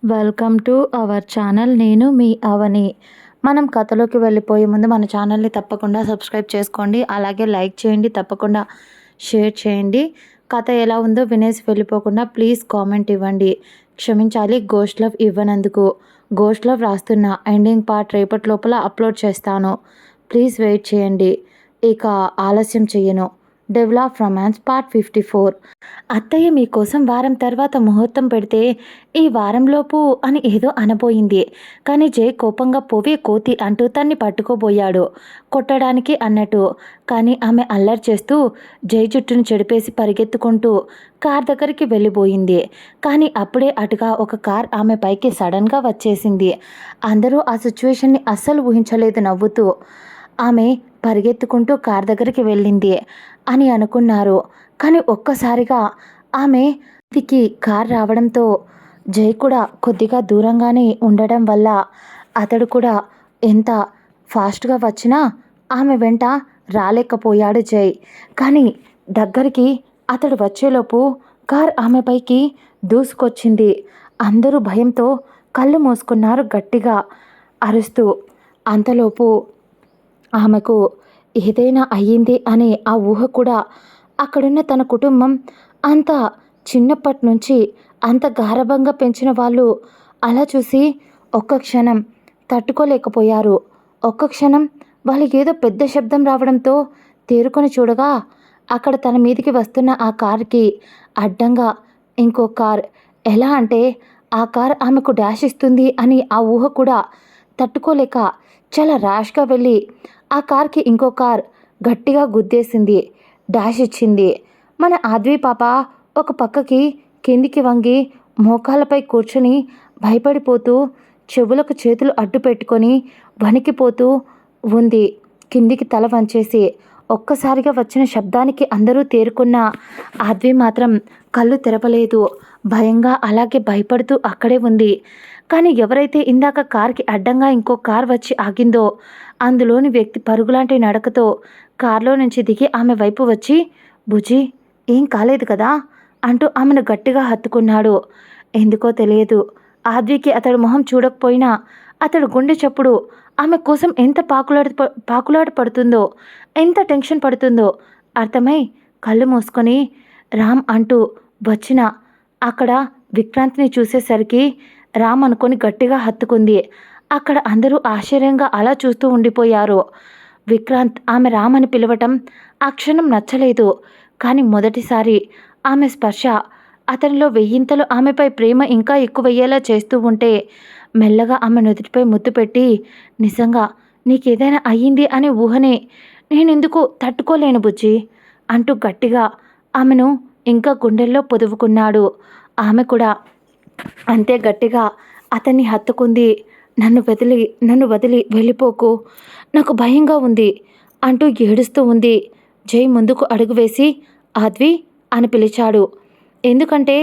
Welcome to our channel. నేను మీ అవని. మనం కథలోకి వెళ్ళిపోయే ముందు మన ఛానల్ని తప్పకుండా సబ్స్క్రైబ్ చేసుకోండి. అలాగే లైక్ చేయండి, తప్పకుండా షేర్ చేయండి. కథ ఎలా ఉందో వినేసి వెళ్ళిపోకుండా ప్లీజ్ కామెంట్ ఇవ్వండి. క్షమించాలి గోస్ట్ లవ్ ఇవ్వనందుకు. గోస్ట్ లవ్ రాస్తున్న ఎండింగ్ పార్ట్ రేపటి లోపల అప్లోడ్ చేస్తాను. ప్లీజ్ వెయిట్ చేయండి. ఇక ఆలస్యం చెయ్యను. Devil of romance part 54. అత్తయ్య మీకోసం వారం తర్వాత ముహూర్తం పెడితే ఈ వారంలోపు అని ఏదో అనబోయింది. కానీ జై కోపంగా పోవే కోతి అంటూ తన్ని పట్టుకోబోయాడు కొట్టడానికి అన్నట్టు. కానీ ఆమె అల్లరి చేస్తూ జై జుట్టును చెడిపేసి పరిగెత్తుకుంటూ కార్ దగ్గరికి వెళ్ళిపోయింది. కానీ అప్పుడే అటుగా ఒక కార్ ఆమె పైకి సడన్గా వచ్చేసింది. అందరూ ఆ సిచ్యువేషన్ని అస్సలు ఊహించలేదు. నవ్వుతూ ఆమె పరిగెత్తుకుంటూ కార్ దగ్గరికి వెళ్ళింది అని అనుకున్నారు. కానీ ఒక్కసారిగా ఆమె దికి కార్ రావడంతో జై కూడా కొద్దిగా దూరంగానే ఉండడం వల్ల అతడు కూడా ఎంత ఫాస్ట్గా వచ్చినా ఆమె వెంట రాలేకపోయాడు జై. కానీ దగ్గరికి అతడు వచ్చేలోపు కార్ ఆమెపైకి దూసుకొచ్చింది. అందరూ భయంతో కళ్ళు మూసుకున్నారు గట్టిగా అరుస్తూ. అంతలోపు ఆమెకు ఏదైనా అయ్యింది అనే ఆ ఊహ కూడా అక్కడున్న తన కుటుంబం అంత చిన్నప్పటి నుంచి అంత గారాబంగా పెంచిన వాళ్ళు అలా చూసి ఒక్క క్షణం తట్టుకోలేకపోయారు. ఒక్క క్షణం వాళ్ళకి ఏదో పెద్ద శబ్దం రావడంతో తేరుకొని చూడగా అక్కడ తన మీదికి వస్తున్న ఆ కారుకి అడ్డంగా ఇంకో కార్. ఎలా అంటే ఆ కార్ ఆమెకు డాష్ ఇస్తుంది అని ఆ ఊహ కూడా తట్టుకోలేక చాలా ర్యాష్గా వెళ్ళి ఆ కార్కి ఇంకో కార్ గట్టిగా గుద్దేసింది, డాష్ ఇచ్చింది. మన ఆద్వి పాప ఒక పక్కకి కిందికి వంగి మోకాళ్ళపై కూర్చొని భయపడిపోతూ చెవులకు చేతులు అడ్డు పెట్టుకొని వణికిపోతూ ఉంది, కిందికి తల వంచేసి. ఒక్కసారిగా వచ్చిన శబ్దానికి అందరూ తేరుకున్న ఆద్వి మాత్రం కళ్ళు తెరవలేదు. భయంగా అలాగే భయపడుతూ అక్కడే ఉంది. కానీ ఎవరైతే ఇందాక కార్కి అడ్డంగా ఇంకో కార్ వచ్చి ఆగిందో అందులోని వ్యక్తి పరుగులాంటి నడకతో కారులో నుంచి దిగి ఆమె వైపు వచ్చి, బుజ్జి ఏం కాలేదు కదా అంటూ ఆమెను గట్టిగా హత్తుకున్నాడు. ఎందుకో తెలియదు ఆద్వికి అతడు మొహం చూడకపోయినా అతడు గుండె చప్పుడు ఆమె కోసం ఎంత పాకులాట పడుతుందో, ఎంత టెన్షన్ పడుతుందో అర్థమై కళ్ళు మూసుకొని రామ్ అంటూ వచ్చిన అక్కడ విక్రాంత్ని చూసేసరికి రామ్ అనుకొని గట్టిగా హత్తుకుంది. అక్కడ అందరూ ఆశ్చర్యంగా అలా చూస్తూ ఉండిపోయారు. విక్రాంత్ ఆమె రామ్ అని పిలవటం ఆ క్షణం నచ్చలేదు. కానీ మొదటిసారి ఆమె స్పర్శ అతనిలో వెయ్యింతలు ఆమెపై ప్రేమ ఇంకా ఎక్కువయ్యేలా చేస్తూ ఉంటే మెల్లగా ఆమె నుదుటిపై ముద్దు పెట్టి, నిజంగా నీకేదైనా అయ్యింది అనే ఊహనే నేనెందుకు తట్టుకోలేను బుజ్జి అంటూ గట్టిగా ఆమెను ఇంకా గుండెల్లో పొదువుకున్నాడు. ఆమె కూడా అంతే గట్టిగా అతన్ని హత్తుకుంది. నన్ను వదిలి వెళ్ళిపోకు, నాకు భయంగా ఉంది అంటూ ఏడుస్తూ ఉంది. జై ముందుకు అడుగు వేసి ఆద్వి అని పిలిచాడు. ఎందుకంటే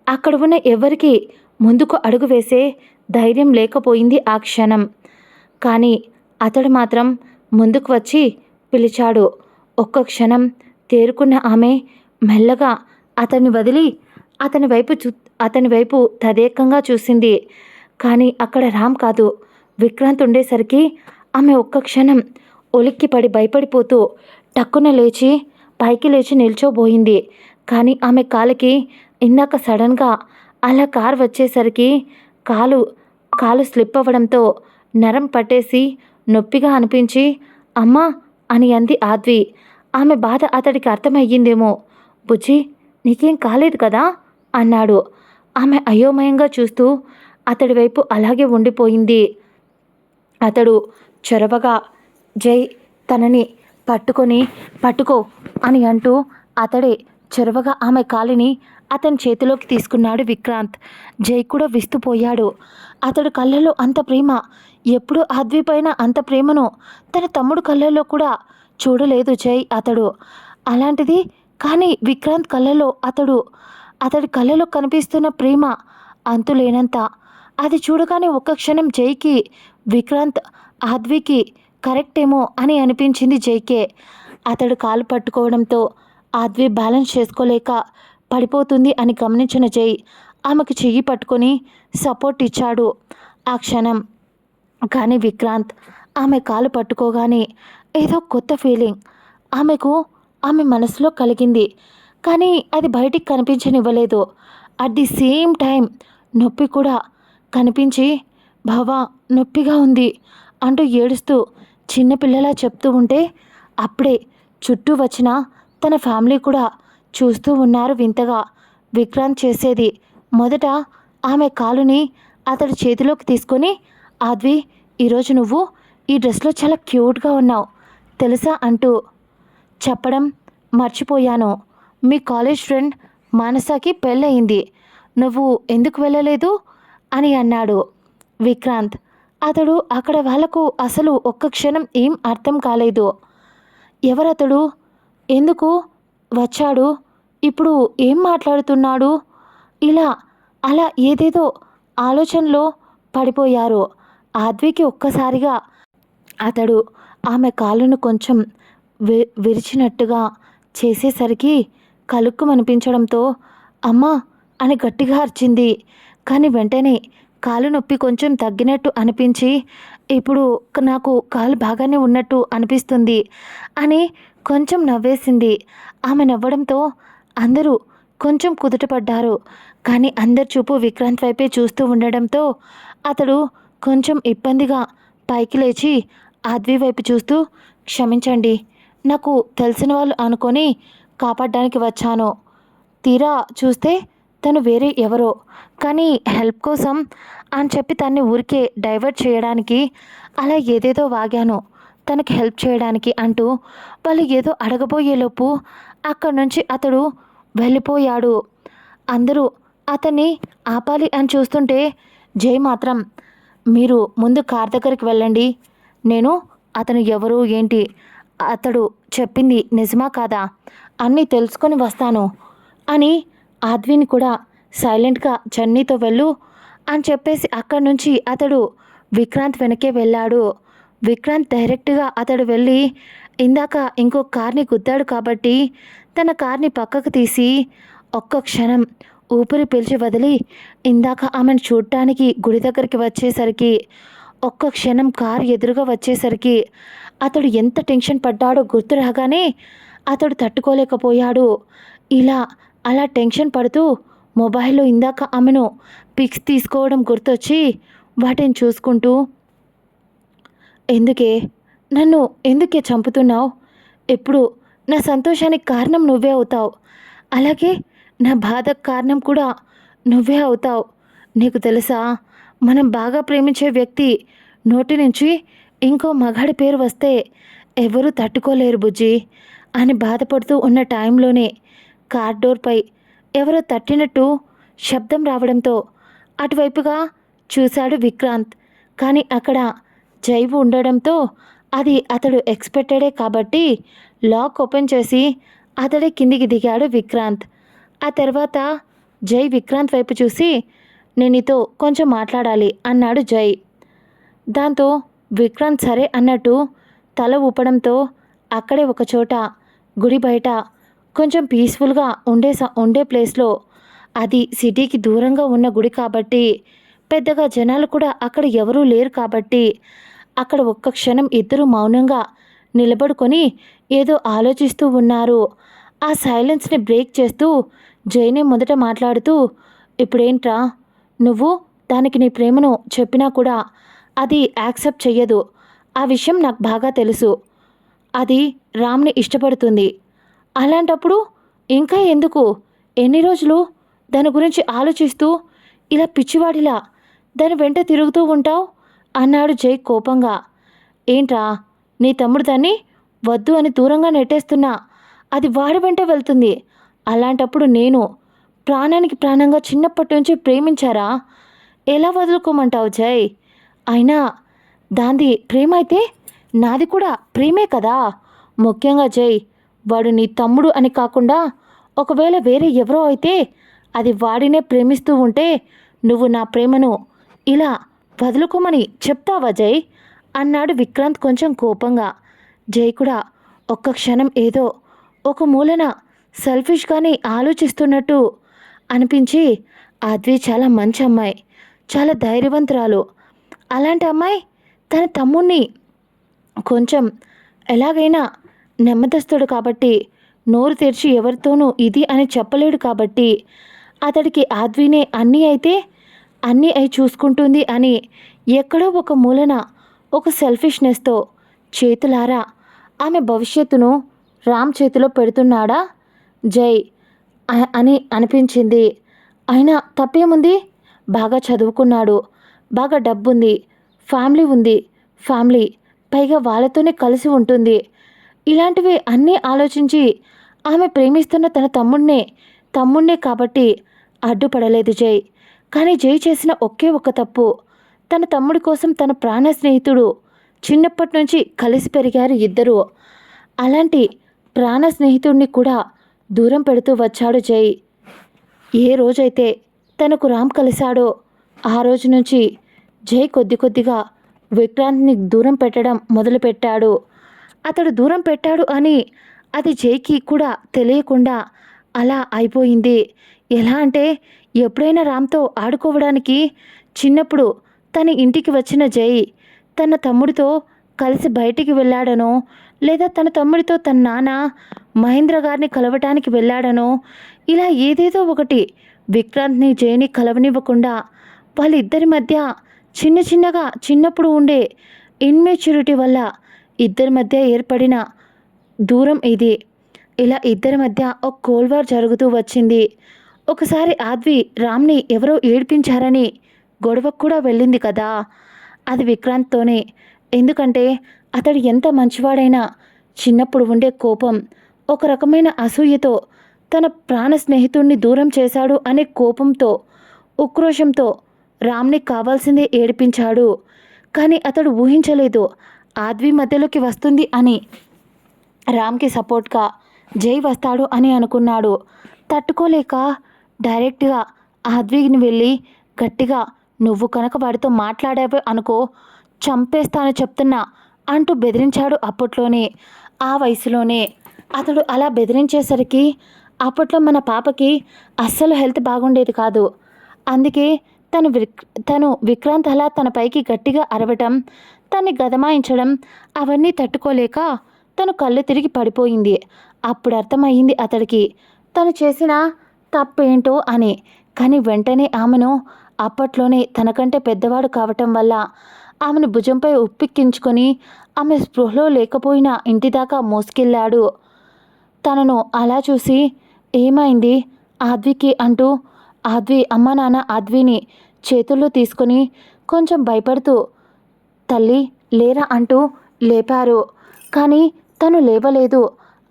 అక్కడ ఉన్న ఎవరికి ముందుకు అడుగు వేసే ధైర్యం లేకపోయింది ఆ క్షణం. కానీ అతడు మాత్రం ముందుకు వచ్చి పిలిచాడు. ఒక్క క్షణం తేరుకున్న ఆమె మెల్లగా అతన్ని వదిలి అతని వైపు తదేకంగా చూసింది. కానీ అక్కడ రామ్ కాదు విక్రాంత్ ఉండేసరికి ఆమె ఒక్క క్షణం ఉలిక్కిపడి భయపడిపోతూ టక్కున లేచి పైకి లేచి నిల్చోబోయింది. కానీ ఆమె కాలికి ఇందాక సడన్గా అలా కారు వచ్చేసరికి కాలు స్లిప్ అవ్వడంతో నరం పట్టేసి నొప్పిగా అనిపించి అమ్మా అని అంది ఆద్వి. ఆమె బాధ అతడికి అర్థమయ్యిందేమో. బుజ్జి నీకేం కాలేదు కదా అన్నాడు. ఆమె అయోమయంగా చూస్తూ అతడి వైపు అలాగే ఉండిపోయింది. అతడు చొరవగా జై తనని పట్టుకో అని అంటూ అతడే చొరవగా ఆమె కాలిని అతని చేతిలోకి తీసుకున్నాడు విక్రాంత్. జై కూడా విస్తుపోయాడు. అతడు కళ్ళలో అంత ప్రేమ, ఎప్పుడు ఆద్వి పైన అంత ప్రేమను తన తమ్ముడు కళ్ళల్లో కూడా చూడలేదు జై అతడు. అలాంటిది కానీ విక్రాంత్ కళ్ళలో అతడి కళ్ళలో కనిపిస్తున్న ప్రేమ అంతులేనంత. అది చూడగానే ఒక్క క్షణం జైకి విక్రాంత్ ఆద్వికి కరెక్టేమో అని అనిపించింది జైకే. అతడు కాలు పట్టుకోవడంతో ఆద్వి బ్యాలెన్స్ చేసుకోలేక పడిపోతుంది అని గమనించిన జై ఆమెకు చెయ్యి పట్టుకొని సపోర్ట్ ఇచ్చాడు ఆ క్షణం. కానీ విక్రాంత్ ఆమె కాలు పట్టుకోగానే ఏదో కొత్త ఫీలింగ్ ఆమెకు ఆమె మనసులో కలిగింది. కానీ అది బయటికి కనిపించనివ్వలేదు. అట్ ది సేమ్ టైం నొప్పి కూడా కనిపించి, బావా నొప్పిగా ఉంది అంటూ ఏడుస్తూ చిన్నపిల్లలా చెప్తూ ఉంటే అప్పుడే చుట్టూ వచ్చిన తన ఫ్యామిలీ కూడా చూస్తూ ఉన్నారు వింతగా. విక్రాంత్ చేసేది మొదట ఆమె కాలుని అతడి చేతిలోకి తీసుకొని, ఆద్వి ఈరోజు నువ్వు ఈ డ్రెస్లో చాలా క్యూట్గా ఉన్నావు తెలుసా అంటూ చెప్పడం మర్చిపోయాను. మీ కాలేజ్ ఫ్రెండ్ మానసకి పెళ్ళయింది, నువ్వు ఎందుకు వెళ్ళలేదు అని అన్నాడు విక్రాంత్. అతడు అక్కడ వాళ్లకు అసలు ఒక్క క్షణం ఏం అర్థం కాలేదు. ఎవరతడు, ఎందుకు వచ్చాడు, ఇప్పుడు ఏం మాట్లాడుతున్నాడు, ఇలా అలా ఏదేదో ఆలోచనలో పడిపోయారు. ఆద్వికి ఒక్కసారిగా అతడు ఆమె కాళ్ళను కొంచెం విరిచినట్టుగా చేసేసరికి కలుక్కుమనిపించడంతో అమ్మా అని గట్టిగా అరిచింది. కానీ వెంటనే కాలు నొప్పి కొంచెం తగ్గినట్టు అనిపించి, ఇప్పుడు నాకు కాలు బాగానే ఉన్నట్టు అనిపిస్తుంది అని కొంచెం నవ్వేసింది. ఆమె నవ్వడంతో అందరూ కొంచెం కుదుటపడ్డారు. కానీ అందరి చూపు విక్రాంత్ వైపే చూస్తూ ఉండడంతో అతడు కొంచెం ఇబ్బందిగా పైకి లేచి ఆద్వి వైపు చూస్తూ, క్షమించండి, నాకు తెలిసిన వాళ్ళు అనుకొని కాపాడడానికి వచ్చాను. తీరా చూస్తే తను వేరే ఎవరో, కానీ హెల్ప్ కోసం అని చెప్పి తన్ని ఊరికే డైవర్ట్ చేయడానికి అలా ఏదేదో వాగాను తనకి హెల్ప్ చేయడానికి అంటూ వాళ్ళు ఏదో అడగబోయేలోపు అక్కడి నుంచి అతడు వెళ్ళిపోయాడు. అందరూ అతన్ని ఆపాలి అని చూస్తుంటే జై మాత్రం, మీరు ముందు కార్ దగ్గరికి వెళ్ళండి, నేను అతను ఎవరు ఏంటి, అతడు చెప్పింది నిజమా కాదా అన్నీ తెలుసుకొని వస్తాను అని ఆద్విని కూడా సైలెంట్గా జర్నీతో వెళ్ళు అని చెప్పేసి అక్కడి నుంచి అతడు విక్రాంత్ వెనకే వెళ్ళాడు. విక్రాంత్ డైరెక్ట్గా అతడు వెళ్ళి ఇందాక ఇంకో కార్ని గుద్దాడు కాబట్టి తన కార్ని పక్కకు తీసి ఒక్క క్షణం ఊపిరి పీల్చి వదిలి ఇందాక ఆమెను చూడటానికి గుడి దగ్గరికి వచ్చేసరికి ఒక్క క్షణం కారు ఎదురుగా వచ్చేసరికి అతడు ఎంత టెన్షన్ పడ్డాడో గుర్తు రాగానే అతడు తట్టుకోలేకపోయాడు. ఇలా అలా టెన్షన్ పడుతూ మొబైల్లో ఇందాక ఆమెను పిక్స్ తీసుకోవడం గుర్తొచ్చి వాటిని చూసుకుంటూ, ఎందుకే చంపుతున్నావు, ఎప్పుడు నా సంతోషానికి కారణం నువ్వే అవుతావు, అలాగే నా బాధకు కారణం కూడా నువ్వే అవుతావు. నీకు తెలుసా, మనం బాగా ప్రేమించే వ్యక్తి నోటి నుంచి ఇంకో మగాడి పేరు వస్తే ఎవరూ తట్టుకోలేరు బుజ్జి అని బాధపడుతూ ఉన్న టైంలోనే కార్ డోర్పై ఎవరో తట్టినట్టు శబ్దం రావడంతో అటువైపుగా చూశాడు విక్రాంత్. కానీ అక్కడ జై ఉండడంతో అది అతడు ఎక్స్పెక్టెడే కాబట్టి లాక్ ఓపెన్ చేసి అతడే కిందికి దిగాడు విక్రాంత్. ఆ తర్వాత జై విక్రాంత్ వైపు చూసి, నేను నీతో కొంచెం మాట్లాడాలి అన్నాడు జై. దాంతో విక్రాంత్ సరే అన్నట్టు తల ఊపడంతో అక్కడే ఒకచోట గుడి బయట కొంచెం పీస్ఫుల్గా ఉండే ప్లేస్లో, అది సిటీకి దూరంగా ఉన్న గుడి కాబట్టి పెద్దగా జనాలు కూడా అక్కడ ఎవరూ లేరు కాబట్టి అక్కడ ఒక్క క్షణం ఇద్దరు మౌనంగా నిలబడుకొని ఏదో ఆలోచిస్తూ ఉన్నారు. ఆ సైలెన్స్ని బ్రేక్ చేస్తూ జైనే మొదట మాట్లాడుతూ, ఇప్పుడేంట్రా, నువ్వు దానికి నీ ప్రేమను చెప్పినా కూడా అది యాక్సెప్ట్ చెయ్యదు, ఆ విషయం నాకు బాగా తెలుసు. అది రామ్ని ఇష్టపడుతుంది. అలాంటప్పుడు ఇంకా ఎందుకు ఎన్ని రోజులు దాని గురించి ఆలోచిస్తూ ఇలా పిచ్చివాడిలా దాని వెంట తిరుగుతూ ఉంటావు అన్నాడు జై కోపంగా. ఏంట్రా, నీ తమ్ముడు దాన్ని వద్దు అని దూరంగా నెట్టేస్తున్నా అది వాడి వెంట వెళ్తుంది. అలాంటప్పుడు నేను ప్రాణానికి ప్రాణంగా చిన్నప్పటి నుంచి ప్రేమించారా, ఎలా వదులుకోమంటావు జై? అయినా దాంది ప్రేమ అయితే నాది కూడా ప్రేమే కదా. ముఖ్యంగా జై, వాడు నీ తమ్ముడు అని కాకుండా ఒకవేళ వేరే ఎవరో అయితే అది వాడినే ప్రేమిస్తూ ఉంటే నువ్వు నా ప్రేమను ఇలా వదులుకోమని చెప్తావా జై అన్నాడు విక్రాంత్ కొంచెం కోపంగా. జై కూడా ఒక్క క్షణం ఏదో ఒక మూలన సెల్ఫిష్గానే ఆలోచిస్తున్నట్టు అనిపించి ఆద్వి చాలా మంచి అమ్మాయి, చాలా ధైర్యవంతురాలు. అలాంటి అమ్మాయి తన తమ్ముణ్ణి కొంచెం ఎలాగైనా నెమ్మదస్తుడు కాబట్టి నోరు తెరిచి ఎవరితోనూ ఇది అని చెప్పలేడు కాబట్టి అతడికి ఆద్వినే అన్నీ అయితే అన్నీ అయి చూసుకుంటుంది అని ఎక్కడో ఒక మూలన ఒక సెల్ఫిష్నెస్తో చేతులారా ఆమె భవిష్యత్తును రామ్ చేతిలో పెడుతున్నాడా జై అని అనిపించింది. అయినా తప్పేముంది, బాగా చదువుకున్నాడు, బాగా డబ్బుంది, ఫ్యామిలీ ఉంది, ఫ్యామిలీ పైగా వాళ్ళతోనే కలిసి ఉంటుంది. ఇలాంటివి అన్నీ ఆలోచించి ఆమె ప్రేమిస్తున్న తన తమ్ముణ్ణే కాబట్టి అడ్డుపడలేదు జై. కానీ జై చేసిన ఒకే ఒక్క తప్పు, తన తమ్ముడి కోసం తన ప్రాణ స్నేహితుడు, చిన్నప్పటి నుంచి కలిసి పెరిగారు ఇద్దరు, అలాంటి ప్రాణ స్నేహితుడిని కూడా దూరం పెడుతూ వచ్చాడు జై. ఏ రోజైతే తనకు రామ్ కలిశాడో ఆ రోజు నుంచి జై కొద్ది కొద్దిగా విక్రాంత్ని దూరం పెట్టడం మొదలుపెట్టాడు. అతడు దూరం పెట్టాడు అని అది జైకి కూడా తెలియకుండా అలా అయిపోయింది. ఎలా అంటే ఎప్పుడైనా రామ్తో ఆడుకోవడానికి చిన్నప్పుడు తన ఇంటికి వచ్చిన జై తన తమ్ముడితో కలిసి బయటికి వెళ్ళాడనో, లేదా తన తమ్ముడితో తన నాన్న మహేంద్ర గారిని కలవటానికి వెళ్ళాడనో, ఇలా ఏదేదో ఒకటి విక్రాంత్ని జైని కలవనివ్వకుండా వాళ్ళిద్దరి మధ్య చిన్నగా చిన్నప్పుడు ఉండే ఇన్మెచ్యూరిటీ వల్ల ఇద్దరి మధ్య ఏర్పడిన దూరం ఇది. ఇలా ఇద్దరి మధ్య ఒక కోల్వార్ జరుగుతూ వచ్చింది. ఒకసారి ఆద్వి రామ్ని ఎవరో ఏడిపించారని గొడవకు కూడా వెళ్ళింది కదా, అది విక్రాంత్తోనే. ఎందుకంటే అతడు ఎంత మంచివాడైనా చిన్నప్పుడు ఉండే కోపం, ఒక రకమైన అసూయతో తన ప్రాణ స్నేహితుడిని దూరం చేశాడు అనే కోపంతో, ఉక్రోషంతో రామ్ని కావాల్సిందే ఏడిపించాడు. కానీ అతడు ఊహించలేదు ఆద్వి మధ్యలోకి వస్తుంది అని. రామ్కి సపోర్ట్గా జై వస్తాడు అని అనుకున్నాడు. తట్టుకోలేక డైరెక్ట్గా ఆద్విని వెళ్ళి గట్టిగా, నువ్వు కనుక వాడితో మాట్లాడావే అనుకో చంపేస్తాను చెప్తున్నా అంటూ బెదిరించాడు. అప్పట్లోనే ఆ వయసులోనే అతడు అలా బెదిరించేసరికి అప్పట్లో మన పాపకి అస్సలు హెల్త్ బాగుండేది కాదు. అందుకే తను విక్రాంత్ అలా తన పైకి గట్టిగా అరవటం, తన్ని గదమాయించడం అవన్నీ తట్టుకోలేక తను కళ్ళు తిరిగి పడిపోయింది. అప్పుడు అర్థమయ్యింది అతడికి తను చేసిన తప్పేంటో అని. కానీ వెంటనే ఆమెను అప్పట్లోనే తనకంటే పెద్దవాడు కావటం వల్ల ఆమెను భుజంపై ఉప్పిక్కించుకొని ఆమె స్పృహలో లేకపోయినా ఇంటిదాకా మోసుకెళ్ళాడు. తనను అలా చూసి ఏమైంది ఆద్వికి అంటూ ఆద్వి అమ్మ నాన్న ఆద్విని చేతుల్లో తీసుకొని కొంచెం భయపడుతూ తల్లి లేరా అంటూ లేపారు. కానీ తను లేవలేదు.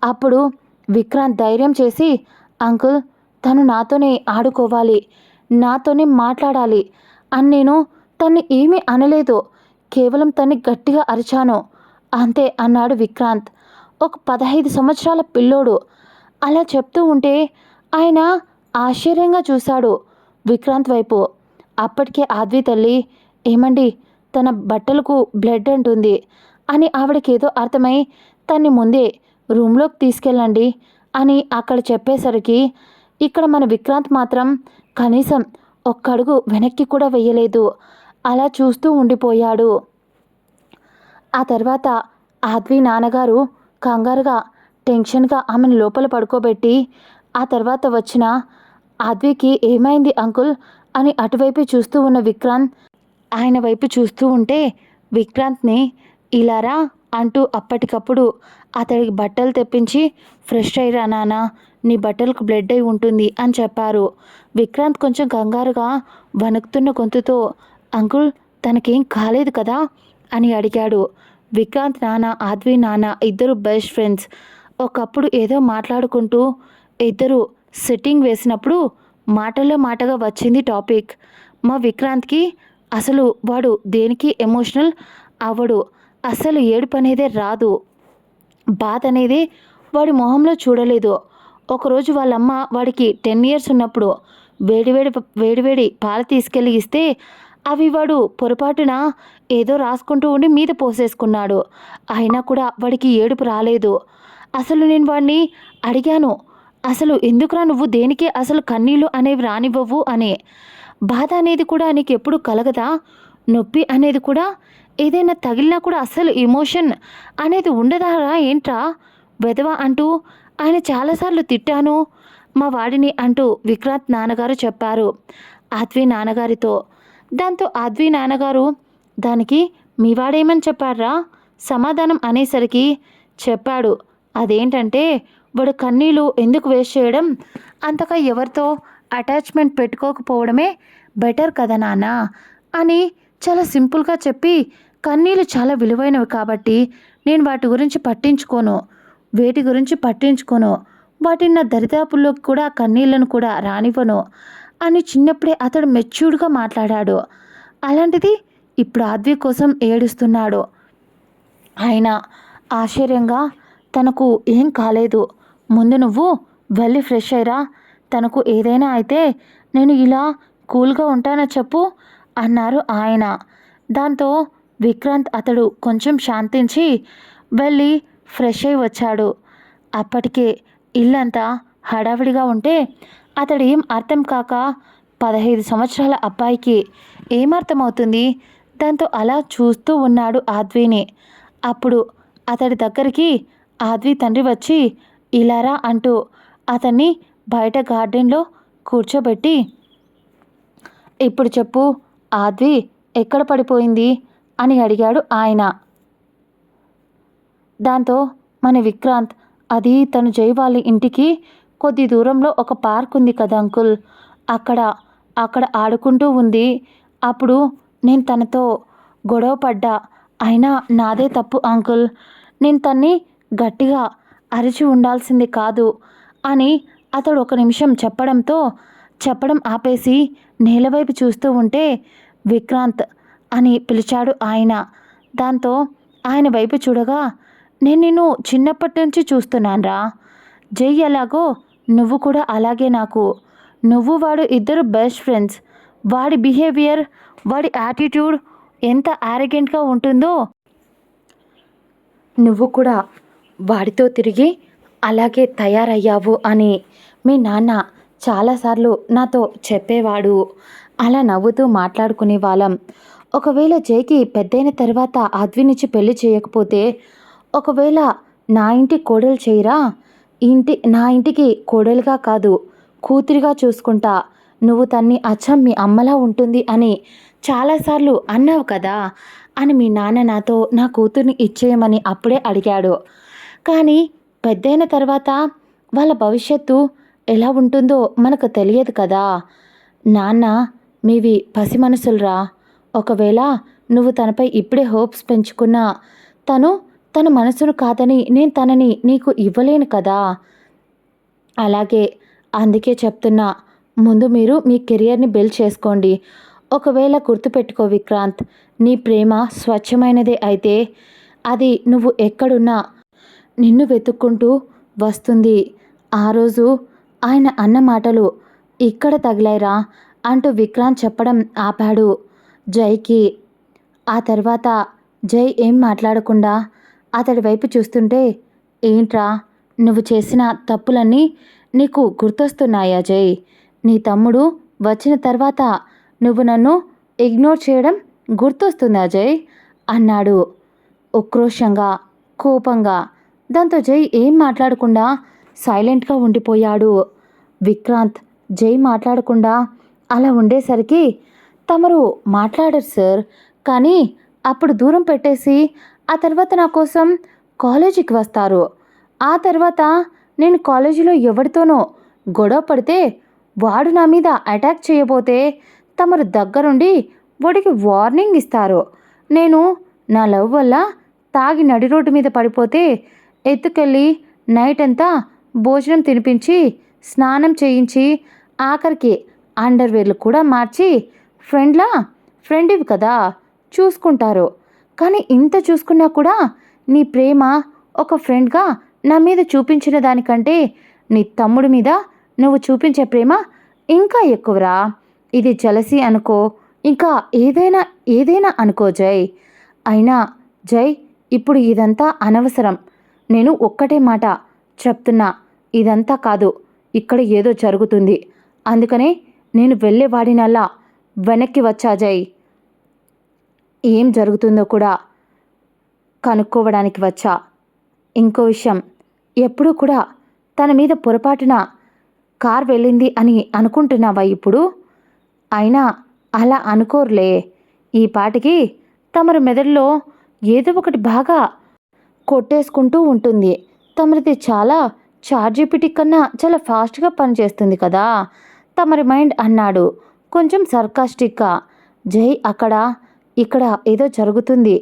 అప్పుడు విక్రాంత్ ధైర్యం చేసి, అంకుల్ తను నాతోనే ఆడుకోవాలి, నాతోనే మాట్లాడాలి అని నేను తన్ని ఏమీ అనలేదు, కేవలం తన్ని గట్టిగా అరిచాను అంతే అన్నాడు విక్రాంత్. ఒక 15 సంవత్సరాల పిల్లోడు అలా చెప్తూ ఉంటే ఆయన ఆశ్చర్యంగా చూశాడు విక్రాంత్ వైపు. అప్పటికే ఆద్వి తల్లి, ఏమండి తన బట్టలకు బ్లడ్ అంటుంది అని ఆవిడకేదో అర్థమై తన్ని ముందే రూమ్లోకి తీసుకెళ్ళండి అని అక్కడ చెప్పేసరికి ఇక్కడ మన విక్రాంత్ మాత్రం కనీసం ఒక్కడుగు వెనక్కి కూడా వెయ్యలేదు. అలా చూస్తూ ఉండిపోయాడు. ఆ తర్వాత ఆద్వి నాన్నగారు కంగారుగా టెన్షన్గా ఆమెను లోపల పడుకోబెట్టి ఆ తర్వాత వచ్చిన ఆద్వికి ఏమైంది అంకుల్ అని అటువైపు చూస్తూ ఉన్న విక్రాంత్ ఆయన వైపు చూస్తూ ఉంటే విక్రాంత్ని ఇలారా అంటూ అప్పటికప్పుడు అతడికి బట్టలు తెప్పించి, ఫ్రెష్ అయ్యిరా నాన్న, నీ బట్టలకు బ్లడ్ అయి ఉంటుంది అని చెప్పారు. విక్రాంత్ కొంచెం కంగారుగా వణుకుతున్న గొంతుతో, అంకుల్ తనకేం కాలేదు కదా అని అడిగాడు. విక్రాంత్ నాన్న ఆద్వి నాన్న ఇద్దరు బెస్ట్ ఫ్రెండ్స్. ఒకప్పుడు ఏదో మాట్లాడుకుంటూ ఇద్దరు సిట్టింగ్ వేసినప్పుడు మాటల్లో మాటగా వచ్చింది టాపిక్. మా విక్రాంత్కి అసలు వాడు దేనికి ఎమోషనల్ అవ్వడు, అస్సలు ఏడుపు అనేదే రాదు, బాధ అనేది వాడి మొహంలో చూడలేదు. ఒకరోజు వాళ్ళమ్మ వాడికి 10 years ఉన్నప్పుడు వేడివేడి పాలు తీసుకెళ్ళి ఇస్తే అవి వాడు పొరపాటున ఏదో రాసుకుంటూ ఉండి మీద పోసేసుకున్నాడు. అయినా కూడా వాడికి ఏడుపు రాలేదు. అసలు నేను వాడిని అడిగాను, అసలు ఎందుకురా నువ్వు దేనికి అసలు కన్నీళ్ళు అనేవి రానివ్వవు అనే బాధ అనేది కూడా నీకు ఎప్పుడు కలగదా? నొప్పి అనేది కూడా ఏదైనా తగిలినా కూడా అస్సలు ఎమోషన్ అనేది ఉండదారా ఏంట్రా వెధవ అంటూ ఆయన చాలాసార్లు తిట్టాను మా వాడిని అంటూ విక్రాంత్ నాన్నగారు చెప్పారు ఆద్వి నాన్నగారితో. దాంతో ఆద్వి నాన్నగారు దానికి మీ వాడేమని చెప్పారా సమాధానం అనేసరికి చెప్పాడు, అదేంటంటే వాడు కన్నీళ్ళు ఎందుకు వేస్ట్ చేయడం, అంతగా ఎవరితో అటాచ్మెంట్ పెట్టుకోకపోవడమే బెటర్ కదా నాన్న అని చాలా సింపుల్గా చెప్పి, కన్నీళ్ళు చాలా విలువైనవి కాబట్టి నేను వాటి గురించి పట్టించుకోను, వేటి గురించి పట్టించుకోను, వాటిని నా దరిదాపుల్లోకి కూడా కన్నీళ్లను కూడా రానివ్వను అని చిన్నప్పుడే అతడు మెచ్యూర్డ్గా మాట్లాడాడు. అలాంటిది ఇప్పుడు ఆద్వి కోసం ఏడుస్తున్నాడు. ఆయన ఆశ్చర్యంగా తనకు ఏం కాలేదు, ముందు నువ్వు వెళ్ళి ఫ్రెష్ అయ్యిరా, తనకు ఏదైనా అయితే నేను ఇలా కూల్గా ఉంటానో చెప్పు అన్నారు ఆయన. దాంతో విక్రాంత్ అతడు కొంచెం శాంతించి వెళ్ళి ఫ్రెష్ అయి వచ్చాడు. అప్పటికే ఇల్లంతా హడావిడిగా ఉంటే అతడు ఏం అర్థం కాక 15 సంవత్సరాల అబ్బాయికి ఏమర్థమవుతుంది. దాంతో అలా చూస్తూ ఉన్నాడు ఆద్విని. అప్పుడు అతడి దగ్గరికి ఆద్వి తండ్రి వచ్చి ఇలారా అంటూ అతన్ని బయట గార్డెన్లో కూర్చోబెట్టి, ఇప్పుడు చెప్పు ఆద్వి ఎక్కడ పడిపోయింది అని అడిగాడు ఆయన. దాంతో మన విక్రాంత్, అది తను జై వాళ్ళ ఇంటికి కొద్ది దూరంలో ఒక పార్క్ ఉంది కదా అంకుల్, అక్కడ అక్కడ ఆడుకుంటూ ఉంది. అప్పుడు నేను తనతో గొడవ పడ్డా, అయినా నాదే తప్పు అంకుల్, నేను తన్ని గట్టిగా అరిచి ఉండాల్సింది కాదు అని అతడు ఒక నిమిషం చెప్పడం ఆపేసి నేలవైపు చూస్తూ ఉంటే విక్రాంత్ అని పిలిచాడు ఆయన. దాంతో ఆయన వైపు చూడగా, నేను నిన్ను చిన్నప్పటి నుంచి చూస్తున్నానురా, జై ఎలాగో నువ్వు కూడా అలాగే నాకు, నువ్వు వాడు ఇద్దరు బెస్ట్ ఫ్రెండ్స్, వాడి బిహేవియర్ వాడి యాటిట్యూడ్ ఎంత యారగెంట్గా ఉంటుందో నువ్వు కూడా వాడితో తిరిగి అలాగే తయారయ్యావు అని మీ నాన్న చాలాసార్లు నాతో చెప్పేవాడు. అలా నవ్వుతూ మాట్లాడుకునే వాళ్ళం. ఒకవేళ జైకి పెద్దయిన తర్వాత ఆద్వినిచ్చి పెళ్లి చేయకపోతే, ఒకవేళ నా ఇంటి కోడలు చేయరా, నా ఇంటికి కోడలుగా కాదు కూతురిగా చూసుకుంటా, నువ్వు తన్ని అచ్చం మీ అమ్మలా ఉంటుంది అని చాలాసార్లు అన్నావు కదా అని మీ నాన్న నాతో నా కూతుర్ని ఇచ్చేయమని అప్పుడే అడిగాడు. కానీ పెద్దయిన తర్వాత వాళ్ళ భవిష్యత్తు ఎలా ఉంటుందో మనకు తెలియదు కదా నాన్న, మీవి పసి మనసులరా, ఒకవేళ నువ్వు తనపై ఇప్పుడే హోప్స్ పెంచుకున్నా తన మనసును కాదని నేను తనని నీకు ఇవ్వలేను కదా. అలాగే అందుకే చెప్తున్నా, ముందు మీరు మీ కెరియర్ని బిల్డ్ చేసుకోండి. ఒకవేళ గుర్తుపెట్టుకో విక్రాంత్, నీ ప్రేమ స్వచ్ఛమైనదే అయితే అది నువ్వు ఎక్కడున్నా నిన్ను వెతుక్కుంటూ వస్తుంది. ఆ రోజు ఆయన అన్న మాటలు ఇక్కడ తగిలాయిరా అంటూ విక్రాంత్ చెప్పడం ఆపాడు జైకి. ఆ తర్వాత జై ఏం మాట్లాడకుండా అతడి వైపు చూస్తుంటే, ఏంట్రా నువ్వు చేసిన తప్పులన్నీ నీకు గుర్తొస్తున్నాయా జై? నీ తమ్ముడు వచ్చిన తర్వాత నువ్వు నన్ను ఇగ్నోర్ చేయడం గుర్తొస్తుందా జై అన్నాడు ఉక్రోషంగా, కోపంగా. దాంతో జై ఏం మాట్లాడకుండా సైలెంట్గా ఉండిపోయాడు. విక్రాంత్ జై మాట్లాడకుండా అలా ఉండేసరికి, తమరు మాట్లాడరు సార్, కానీ అప్పుడు దూరం పెట్టేసి ఆ తర్వాత నా కోసం కాలేజీకి వస్తారు, ఆ తర్వాత నేను కాలేజీలో ఎవరితోనో గొడవ పడితే వాడు నా మీద అటాక్ చేయబోతే తమరు దగ్గరుండి వాడికి వార్నింగ్ ఇస్తారు. నేను నా లవ్ వల్ల తాగి నడి రోడ్డు మీద పడిపోతే ఎత్తుకెళ్ళి నైట్ అంతా భోజనం తినిపించి స్నానం చేయించి ఆఖరికి అండర్వేర్లు కూడా మార్చి ఫ్రెండివి కదా చూసుకుంటారు. కానీ ఇంత చూసుకున్నా కూడా నీ ప్రేమ ఒక ఫ్రెండ్గా నా మీద చూపించిన దానికంటే నీ తమ్ముడి మీద నువ్వు చూపించే ప్రేమ ఇంకా ఎక్కువరా. ఇది జలసీ అనుకో, ఇంకా ఏదైనా అనుకో జై. అయినా జై, ఇప్పుడు ఇదంతా అనవసరం. నేను ఒక్కటే మాట చెప్తున్నా, ఇదంతా కాదు, ఇక్కడ ఏదో జరుగుతుంది, అందుకనే నేను వెళ్ళేవాడినల్లా వెనక్కి వచ్చా జై. ఏం జరుగుతుందో కూడా కనుక్కోవడానికి వచ్చా. ఇంకో విషయం, ఎప్పుడూ కూడా తన మీద పొరపాటున కార్ వెళ్ళింది అని అనుకుంటున్నావా ఇప్పుడు? అయినా అలా అనుకోరులే. ఈ పాటికి తమరి మెదడులో ఏదో ఒకటి బాగా కొట్టేసుకుంటూ ఉంటుంది. తమరిది చాలా చార్జీపీటీ కన్నా చాలా ఫాస్ట్గా పనిచేస్తుంది కదా తమరి మైండ్ అన్నాడు కొంచెం సర్కాస్టిక్గా. జై ఇక్కడ ఏదో జరుగుతుంది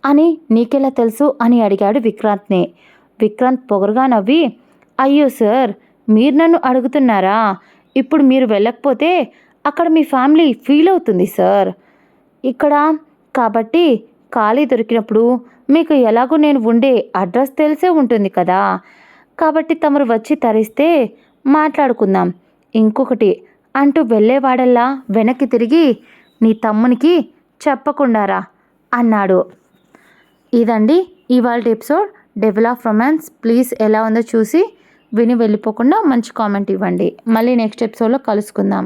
అని నీకెలా తెలుసు అని అడిగాడు విక్రాంత్ని. విక్రాంత్ పొగరుగా నవ్వి, అయ్యో సార్, మీరు నన్ను అడుగుతున్నారా? ఇప్పుడు మీరు వెళ్ళకపోతే అక్కడ మీ ఫ్యామిలీ ఫీల్ అవుతుంది సార్. ఇక్కడ కాబట్టి ఖాళీ దొరికినప్పుడు మీకు ఎలాగో నేను ఉండే అడ్రస్ తెలిసే ఉంటుంది కదా, కాబట్టి తమరు వచ్చి తరిస్తే మాట్లాడుకుందాం. ఇంకొకటి అంటూ వెళ్ళేవాడల్లా వెనక్కి తిరిగి, నీ తమ్మునికి చెప్పకుండారా అన్నాడు. ఇదండి ఇవాళ episode devil of romance. Please ఎలా ఉందో చూసి విని వెళ్ళిపోకుండా మంచి కామెంట్ ఇవ్వండి. మళ్ళీ నెక్స్ట్ ఎపిసోడ్లో కలుసుకుందాం.